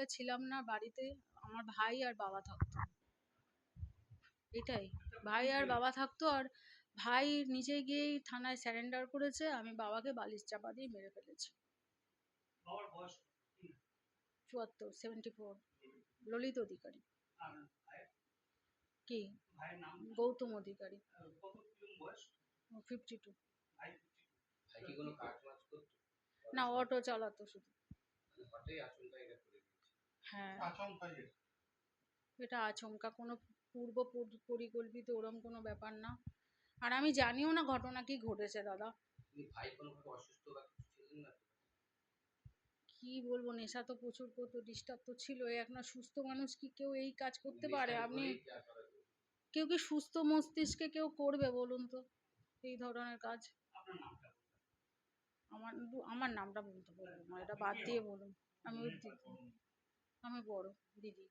রাত্রেবেলা ছিলাম না বাড়িতে, আমার ভাই আর বাবা থাকতো, এটাই। ভাই আর বাবা থাকতো, আর ভাই নিজে গিয়েই থানায় স্যারেন্ডার করেছে, আমি বাবাকে বালিশ চাপা দিয়ে মেরে ফেলেছি। 74, 74। ললিত অধিকারী। কি? গৌতম অধিকারী। 52। না, অটো চালাতো শুধু। হ্যাঁ, এটা আচমকা, কোনো পূর্ব পরিকল্পিত ওরম কোনো ব্যাপার না। আর আমি জানিও না ঘটনা কি ঘটেছে দাদা। কি বলবো, নেশা তো প্রচুর করতো, ডিস্টার্ব তো ছিল। এখন সুস্থ মানুষ কি কেউ এই কাজ করতে পারে? আপনি কেউ কি সুস্থ মস্তিষ্কে কেউ করবে বলুন তো এই ধরনের কাজ? আমার আমার নামটা বলতে বলবো না, এটা বাদ দিয়ে বলুন। আমি ওই দিদি, আমি বড় দিদি।